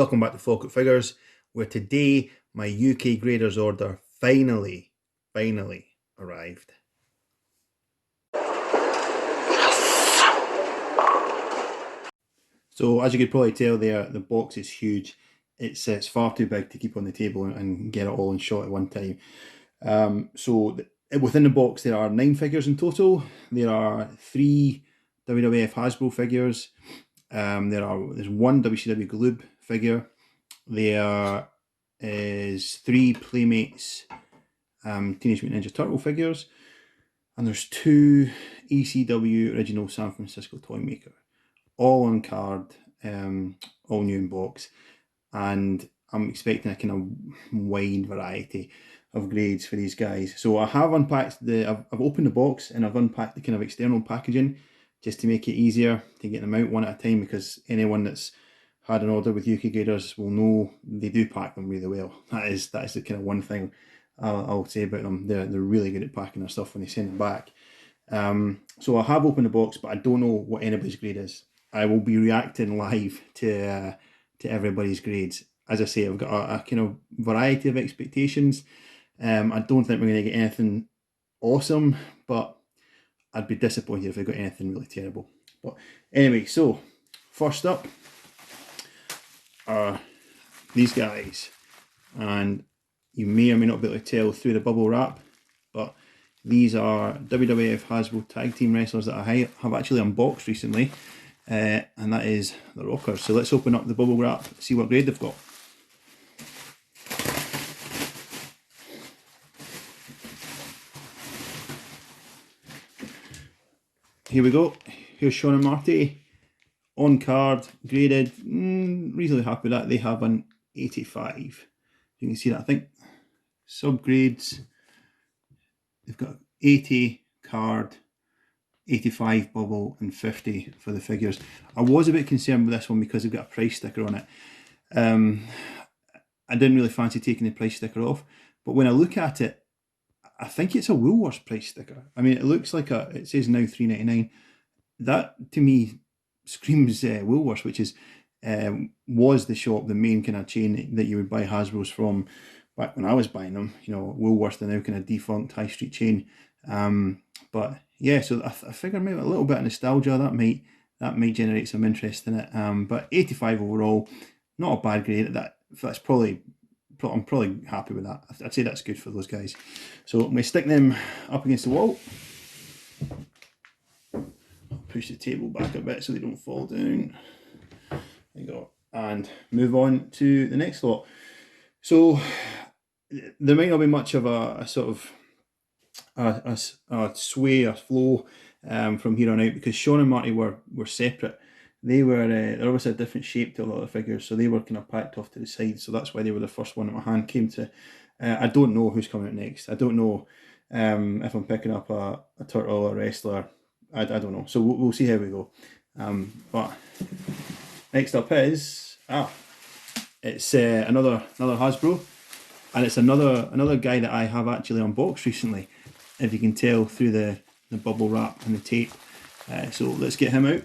Welcome back to Falkirk Figures, where today my UK graders order finally arrived. So as you could probably tell there, the box is huge. It's far too big to keep on the table and get it all in shot at one time. Within the box there are 9 figures in total. There are 3 WWF Hasbro figures. There's 1 WCW Globe figure. There is 3 Playmates Teenage Mutant Ninja Turtle figures, and there's 2 ECW Original San Francisco Toy Maker, all on card, all new in box, and I'm expecting a kind of wide variety of grades for these guys. So I have unpacked I've opened the box and I've unpacked the kind of external packaging just to make it easier to get them out one at a time, because anyone that's had an order with UK graders will know they do pack them really well. That is the kind of one thing I'll say about them. They're really good at packing their stuff when they send it back. So I have opened the box, but I don't know what anybody's grade is. I will be reacting live to everybody's grades. As I say, I've got a kind of variety of expectations. I don't think we're going to get anything awesome, but I'd be disappointed if I got anything really terrible. But anyway, so first up are these guys, and you may or may not be able to tell through the bubble wrap, but these are WWF Hasbro Tag Team Wrestlers that I have actually unboxed recently, and that is the Rockers. So let's open up the bubble wrap, see what grade they've got. Here we go. Here's Sean and Marty on card, graded. Reasonably happy with that. They have an 85. You can see that. I think subgrades, they've got 80 card, 85 bubble, and 50 for the figures. I was a bit concerned with this one because they've got a price sticker on it. I didn't really fancy taking the price sticker off, but when I look at it, I think it's a Woolworths price sticker. I mean, it looks like it says now $3.99. That to me screams Woolworths, which is was the shop, the main kind of chain that you would buy Hasbro's from back when I was buying them. You know, Woolworths, the now kind of defunct high street chain. But yeah, so I figure maybe a little bit of nostalgia that might generate some interest in it. But 85 overall, not a bad grade. That's probably. I'm probably happy with that. I'd say that's good for those guys. So I'm going to stick them up against the wall. Push the table back a bit so they don't fall down. There you go. And move on to the next lot. So there might not be much of a sort of a sway, a flow from here on out, because Sean and Marty were separate. They're obviously a different shape to a lot of figures, so they were kind of packed off to the side, so that's why they were the first one that my hand came to. I don't know who's coming out next. I don't know if I'm picking up a turtle, a wrestler. I don't know, so we'll see how we go. But next up is it's another Hasbro, and it's another guy that I have actually unboxed recently, if you can tell through the bubble wrap and the tape. So let's get him out.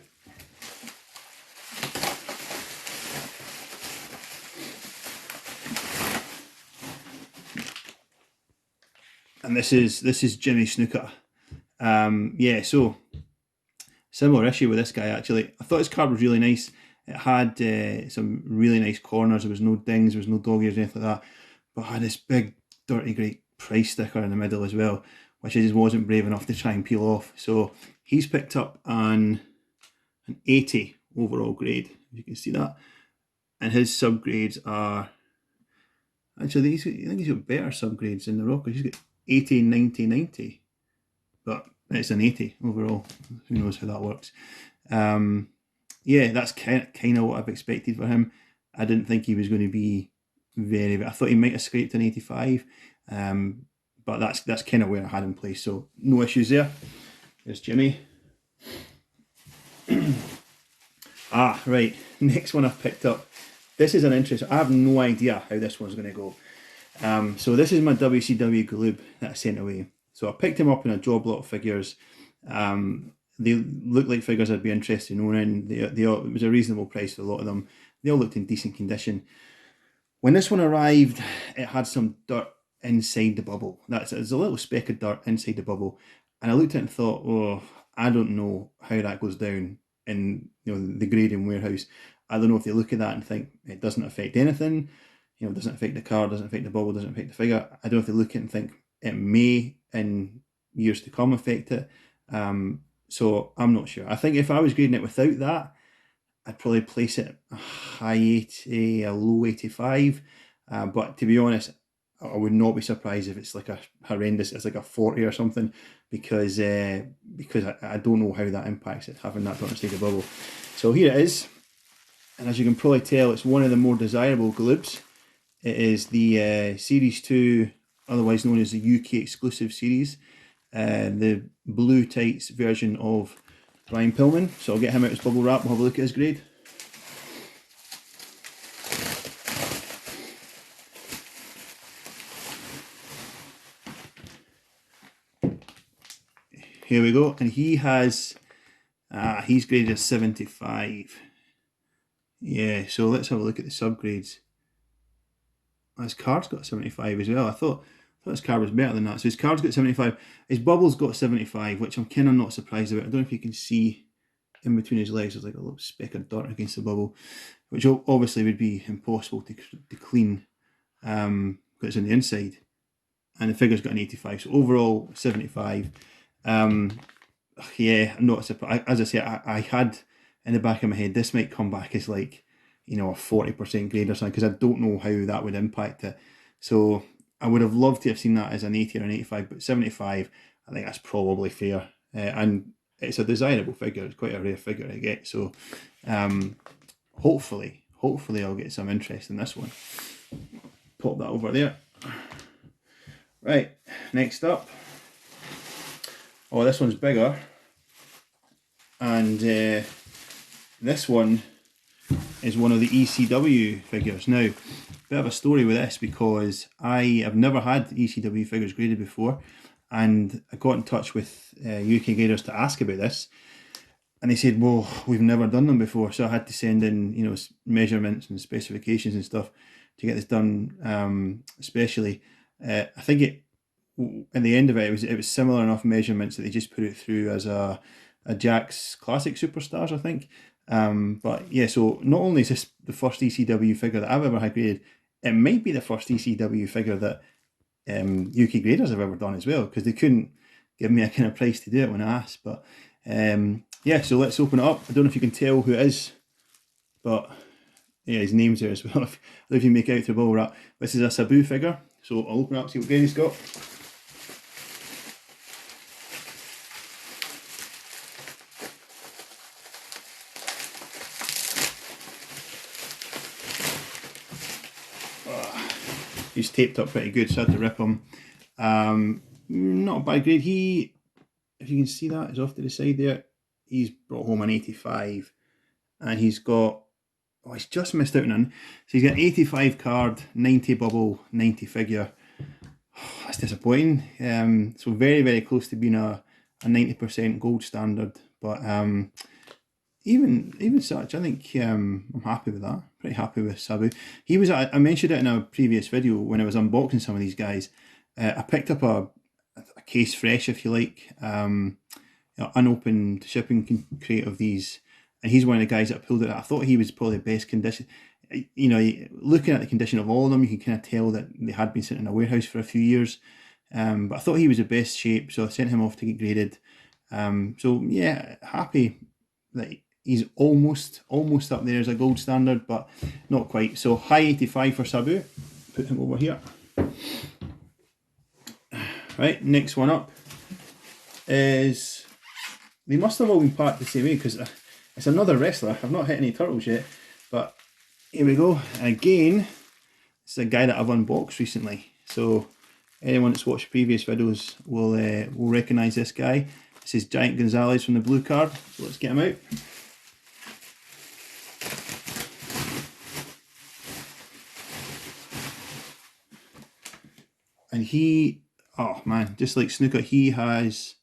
And this is Jimmy Snooker. Yeah, so similar issue with this guy actually. I thought his card was really nice. It had some really nice corners. There was no dings, there was no dog ears or anything like that. But it had this big, dirty, great price sticker in the middle as well, which I just wasn't brave enough to try and peel off. So he's picked up an 80 overall grade, if you can see that. And his subgrades are actually I think he's got better subgrades than the Rockers. He's got 80, 90, 90, but it's an 80 overall. Who knows how that works? Yeah, that's kind of what I've expected for him. I didn't think he was going to be I thought he might have scraped an 85, but that's kind of where I had him placed, so no issues there. There's Jimmy. Right, next one I've picked up. This is an interesting. I have no idea how this one's going to go. So this is my WCW Globe that I sent away. So I picked him up in a job lot of figures. They look like figures I'd be interested in owning. It was a reasonable price for a lot of them. they all looked in decent condition. When this one arrived, it had some dirt inside the bubble. There's a little speck of dirt inside the bubble, and I looked at it and thought, oh, I don't know how that goes down in the grading warehouse. I don't know if they look at that and think it doesn't affect anything, it doesn't affect the card, doesn't affect the bubble, doesn't affect the figure. I don't know if they look at it and think it may in years to come affect it. So I'm not sure. I think if I was grading it without that, I'd probably place it a high 80, a low 85. But to be honest, I would not be surprised if it's like a horrendous, it's like a 40 or something, because I don't know how that impacts it, having that inside the bubble. So here it is. And as you can probably tell, it's one of the more desirable Globes. It is the Series 2, otherwise known as the UK exclusive series. The blue tights version of Brian Pillman. So I'll get him out his bubble wrap, we'll have a look at his grade. Here we go, and he has, he's graded as 75. Yeah, so let's have a look at the subgrades. His card's got 75 as well. I thought his card was better than that. So his card's got 75. His bubble's got 75, which I'm kind of not surprised about. I don't know if you can see in between his legs, there's like a little speck of dirt against the bubble, which obviously would be impossible to clean because it's on the inside. And the figure's got an 85, so overall 75. Yeah, I'm not surprised. As I say, I had in the back of my head, this might come back as like, a 40% grade or something, because I don't know how that would impact it. So I would have loved to have seen that as an 80 or an 85, but 75, I think that's probably fair. And it's a desirable figure. It's quite a rare figure to get. So hopefully I'll get some interest in this one. Pop that over there. Right, next up. Oh, this one's bigger. And this one is one of the ECW figures. Now, bit of a story with this, because I have never had ECW figures graded before, and I got in touch with UK graders to ask about this, and they said, well, we've never done them before, so I had to send in measurements and specifications and stuff to get this done, especially. I think at the end of it was similar enough measurements that they just put it through as a Jack's Classic Superstars, I think. But yeah, so not only is this the first ECW figure that I've ever had graded, it might be the first ECW figure that UK graders have ever done as well, because they couldn't give me a kind of price to do it when I asked. But yeah, so let's open it up. I don't know if you can tell who it is, but yeah, his name's there as well. I don't know if you make out through bubble wrap. This is a Sabu figure, so I'll open it up, see what grade he's got. He's taped up pretty good, so I had to rip him. Not a bad grade. If you can see that, he's off to the side there. He's brought home an 85, and he's got, he's just missed out on none. So he's got an 85 card, 90 bubble, 90 figure. That's disappointing. So very, very close to being a 90% gold standard, but even such, I think I'm happy with that. Pretty happy with Sabu. He was, I mentioned it in a previous video when I was unboxing some of these guys. I picked up a case fresh, if you like, unopened shipping crate of these, and he's one of the guys that pulled it. I thought he was probably the best condition. Looking at the condition of all of them, you can kind of tell that they had been sitting in a warehouse for a few years. But I thought he was the best shape, so I sent him off to get graded. So yeah, happy that he's almost up there as a gold standard, but not quite. So high 85 for Sabu. Put him over here. Right, next one up is, they must have all been packed the same way, because it's another wrestler. I've not hit any turtles yet, but here we go. And again, it's a guy that I've unboxed recently. So anyone that's watched previous videos will recognise this guy. This is Giant Gonzalez from the blue card. So let's get him out. And he, oh man, just like Snooker, he's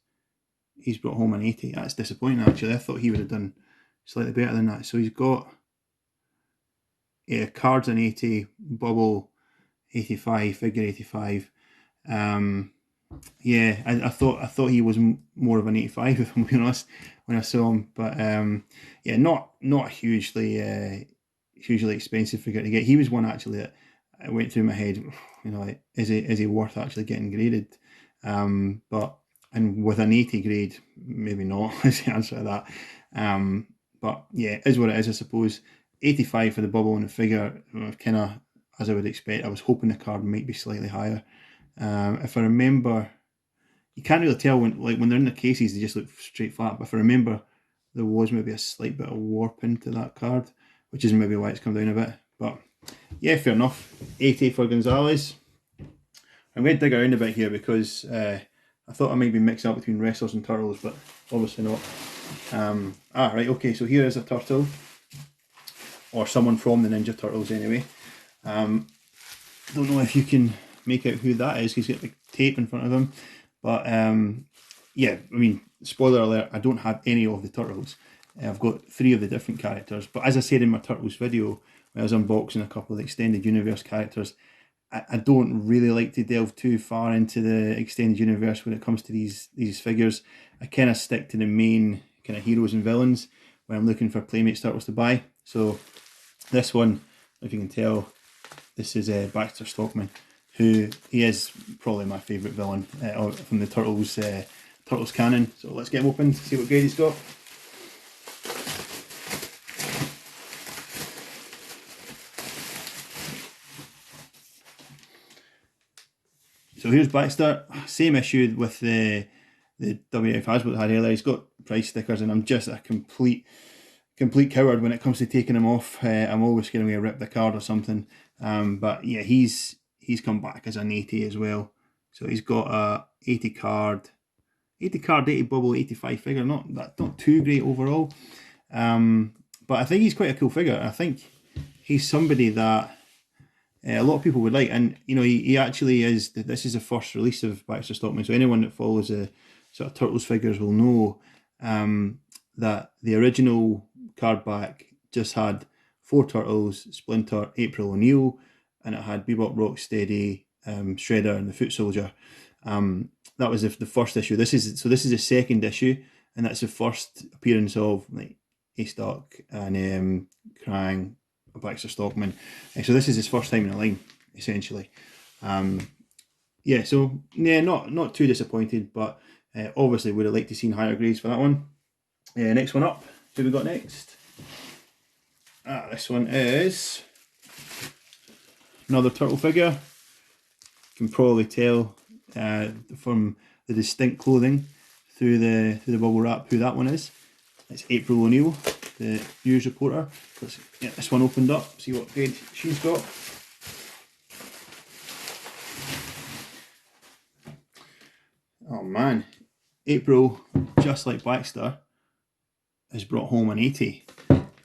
brought home an 80. That's disappointing actually. I thought he would have done slightly better than that. So he's got yeah, cards an 80, bubble 85, figure 85. Yeah, I thought he was more of an 85, if I'm being honest, when I saw him. But yeah, not hugely expensive figure to get. He was one actually that went through my head. You know, like, is he worth actually getting graded? But and with an 80 grade, maybe not. Is the answer to that. But yeah, it is what it is, I suppose. 85 for the bubble and the figure, kind of as I would expect. I was hoping the card might be slightly higher. If I remember, you can't really tell when they're in the cases, they just look straight flat. But if I remember, there was maybe a slight bit of warp into that card, which is maybe why it's come down a bit. But yeah, fair enough. 80 for Gonzalez. I'm going to dig around a bit here because I thought I might be mixing up between wrestlers and turtles, but obviously not. Right, okay, so here is a turtle, or someone from the Ninja Turtles anyway. Don't know if you can make out who that is. He's got the tape in front of him, but yeah, I mean, spoiler alert, I don't have any of the turtles. I've got 3 of the different characters, but as I said in my Turtles video, when I was unboxing a couple of the extended universe characters, I don't really like to delve too far into the extended universe when it comes to these figures. I kind of stick to the main kind of heroes and villains when I'm looking for Playmates turtles to buy. So this one, if you can tell, this is Baxter Stockman, who he is probably my favourite villain from the Turtles canon. So let's get him open, see what grade he's got. So here's Baxter, same issue with the WF Hasbro that I had earlier. He's got price stickers, and I'm just a complete coward when it comes to taking them off. I'm always scared to rip the card or something. But yeah, he's come back as an 80 as well. So he's got a 80 card, 80 bubble, 85 figure. Not too great overall. But I think he's quite a cool figure. I think he's somebody that a lot of people would like, and you know, he actually is. This is the first release of Baxter Stockman, so anyone that follows the sort of Turtles figures will know that the original card back just had 4 Turtles, Splinter, April O'Neil, and it had Bebop, Rocksteady, Shredder, and the Foot Soldier. That was the first issue. This is the second issue, and that's the first appearance of like A-Stock and Krang, Baxter Stockman. So this is his first time in the line, essentially. Yeah, so yeah, not too disappointed, but obviously would have liked to seen higher grades for that one. Next one up, who we got next? This one is another turtle figure. You can probably tell from the distinct clothing through the bubble wrap who that one is. It's April O'Neil, the news reporter. Let's get this one opened up, see what grade she's got. Oh man, April, just like Baxter, has brought home an 80.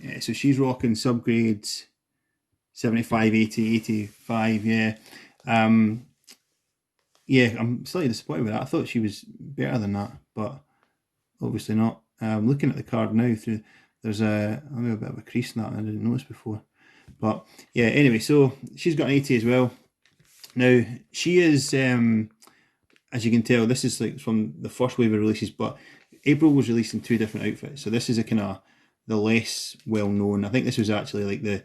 Yeah, so she's rocking subgrades 75, 80, 85, yeah. Yeah, I'm slightly disappointed with that. I thought she was better than that, but obviously not. Looking at the card now, there's a bit of a crease in that I didn't notice before. But yeah, anyway, so she's got an 80 as well. Now, she is, as you can tell, this is like from the first wave of releases, but April was released in 2 different outfits. So this is a kind of the less well-known. I think this was actually like the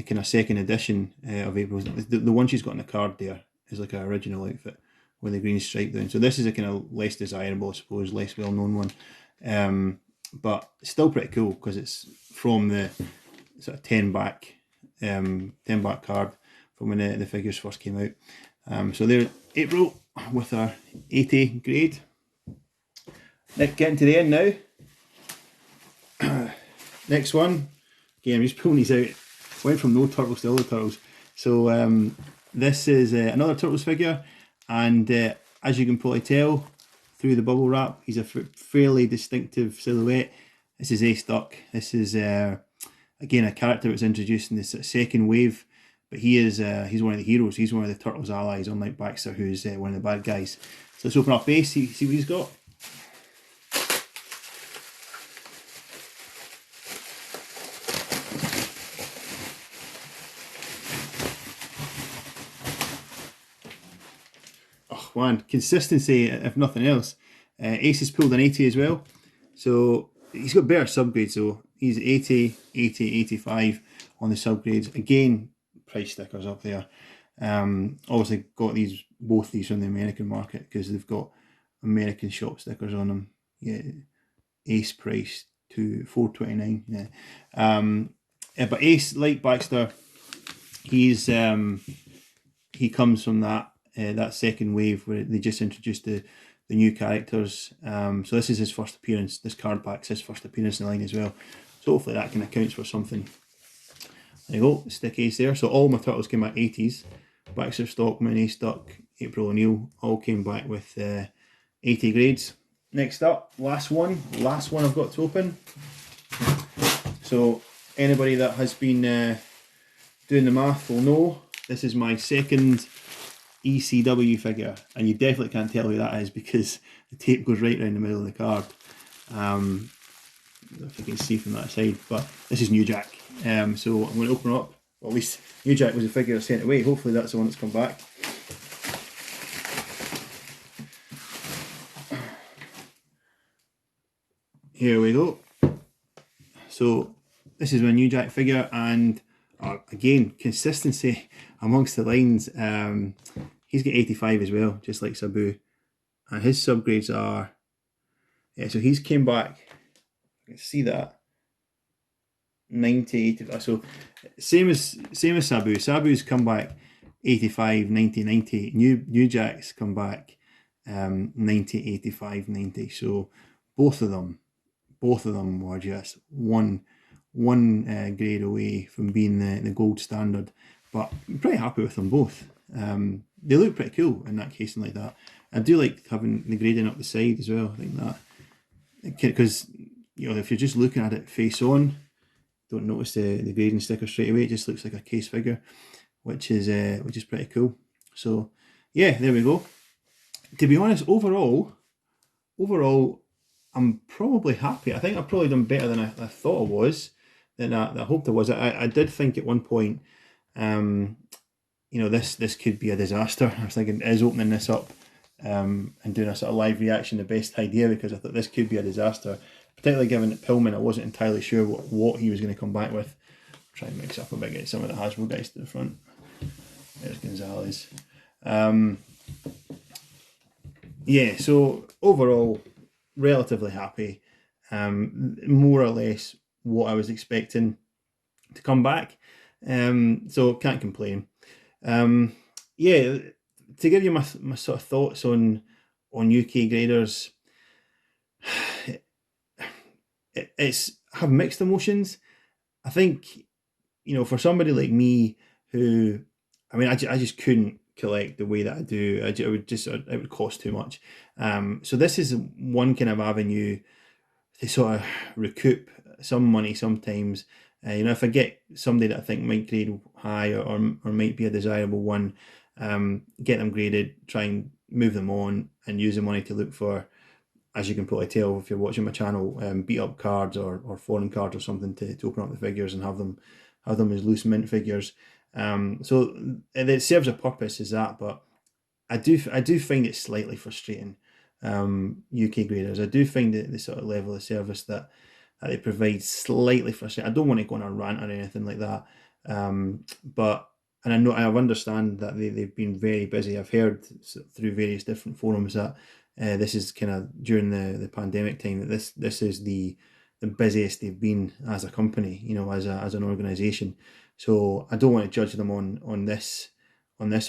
kind of second edition of April's. The one she's got in the card there is like an original outfit with the green stripe down. So this is a kind of less desirable, I suppose, less well-known one. But still pretty cool because it's from the sort of 10 back card from when the figures first came out. So there, April with her 80 grade. Getting to the end now. Next one. Again, I'm just pulling these out. Went from no turtles to all the turtles. So this is another Turtles figure, and as you can probably tell through the bubble wrap, he's a fairly distinctive silhouette. This is A-Stock. This is again a character that was introduced in this second wave, but he's one of the heroes. He's one of the Turtles' allies, unlike Baxter, who's one of the bad guys. So let's open up Ace, see what he's got. Stockman. Consistency, if nothing else. Ace has pulled an 80 as well. So he's got better subgrades though. He's 80, 80, 85 on the subgrades. Again, price stickers up there. Obviously got both these from the American market because they've got American shop stickers on them. Yeah, Ace price to $4.29. Yeah. But Ace, like Baxter, he comes from that second wave where they just introduced the new characters. So this is his first appearance. This card pack's his first appearance in the line as well. So hopefully that can account for something. There you go, stick Ace there. So all my turtles came back 80s. Baxter Stockman, Ace Duck, April O'Neil all came back with 80 grades. Next up, last one I've got to open. So anybody that has been doing the math will know this is my second ECW figure, and you definitely can't tell who that is because the tape goes right around the middle of the card. If you can see from that side, but this is New Jack. So I'm going to open it up. Well, at least New Jack was a figure sent away. Hopefully that's the one that's come back. Here we go. So this is my New Jack figure, and again, consistency amongst the lines. He's got 85 as well, just like Sabu, and his subgrades are, yeah, so he's came back, you can see that, 90, 85, so same as Sabu. Sabu's come back 85, 90, 90. New Jack's come back 90, 85, 90. So both of them were just one grade away from being the gold standard. But I'm pretty happy with them both. They look pretty cool in that case and like that. I do like having the grading up the side as well. I think that, because if you're just looking at it face on, don't notice the grading sticker straight away. It just looks like a case figure, which is pretty cool. So yeah, there we go. To be honest, overall, I'm probably happy. I think I've probably done better than I thought I was, than I hoped I was. I did think at one point, this could be a disaster. I was thinking, is opening this up and doing a sort of live reaction the best idea, because I thought this could be a disaster, particularly given that Pillman, I wasn't entirely sure what he was going to come back with. Try and mix up a bit, get some of the Hasbro guys to the front. There's Gonzalez. Yeah, so overall, relatively happy. More or less what I was expecting to come back. So can't complain. Yeah, to give you my sort of thoughts on UK graders, it's have mixed emotions. I think, for somebody like me who, I just couldn't collect the way that I do. It would cost too much. So this is one kind of avenue to sort of recoup some money sometimes. If I get somebody that I think might grade high or might be a desirable one, get them graded, try and move them on, and use the money to look for, as you can probably tell if you're watching my channel, beat up cards or foreign cards or something to open up the figures and have them as loose mint figures. So it serves a purpose as that, but I do find it slightly frustrating. UK graders, I do find the sort of level of service that they provide slightly frustrating. I don't want to go on a rant or anything like that, but I understand that they've been very busy. I've heard through various different forums that this is kind of during the pandemic time that this is the busiest they've been as a company, as an organization. So I don't want to judge them on this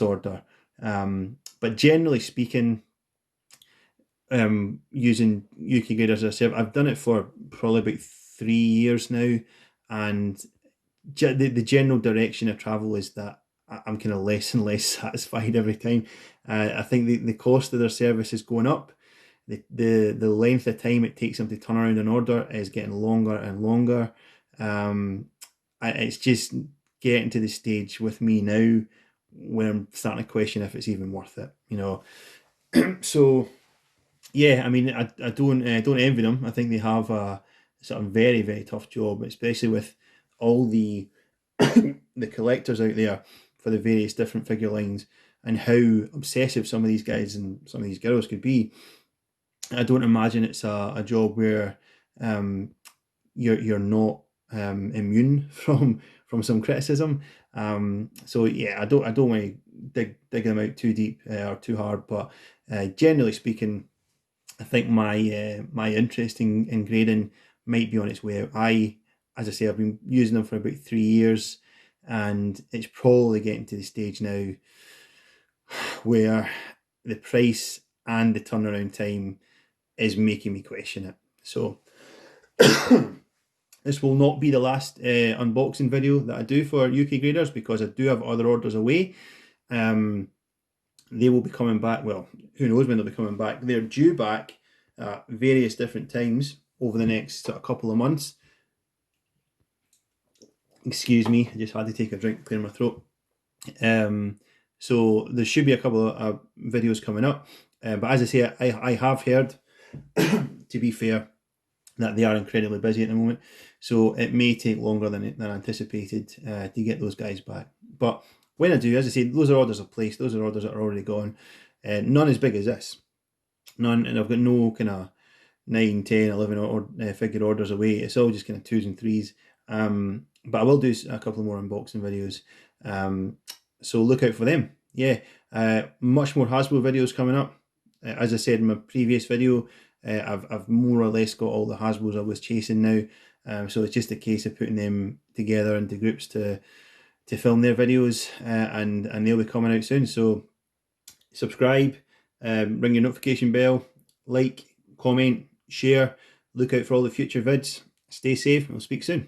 order, but generally speaking, using UK graders as a server, I've done it for probably about 3 years now, and the general direction of travel is that I'm kind of less and less satisfied every time. I think the cost of their service is going up. The length of time it takes them to turn around an order is getting longer and longer. It's just getting to the stage with me now where I'm starting to question if it's even worth it. So yeah, I don't envy them. I think they have a sort of very, very tough job, especially with all the the collectors out there for the various different figure lines. and how obsessive some of these guys and some of these girls could be, I don't imagine it's a job where you're not immune from some criticism. So yeah, I don't want to dig them out too deep or too hard, but generally speaking, I think my interest in grading might be on its way out. As I say, I've been using them for about 3 years, and it's probably getting to the stage now where the price and the turnaround time is making me question it. So this will not be the last unboxing video that I do for UK graders, because I do have other orders away. They will be coming back. Well, who knows when they'll be coming back. They're due back at various different times over the next couple of months. Excuse me, I just had to take a drink, clear my throat. So there should be a couple of videos coming up. But as I say, I have heard, to be fair, that they are incredibly busy at the moment. So it may take longer than anticipated to get those guys back. But when I do, as I say, those are orders I've placed. Those are orders that are already gone. None as big as this. None, and I've got no kind of 9, 10, 11 figure orders away. It's all just kind of 2s and 3s. But I will do a couple more unboxing videos. So look out for them. Yeah, much more Hasbro videos coming up. As I said in my previous video, I've more or less got all the Hasbros I was chasing now. So it's just a case of putting them together into groups to film their videos, and they'll be coming out soon. So subscribe, ring your notification bell, like, comment, share. Look out for all the future vids. Stay safe, and we'll speak soon.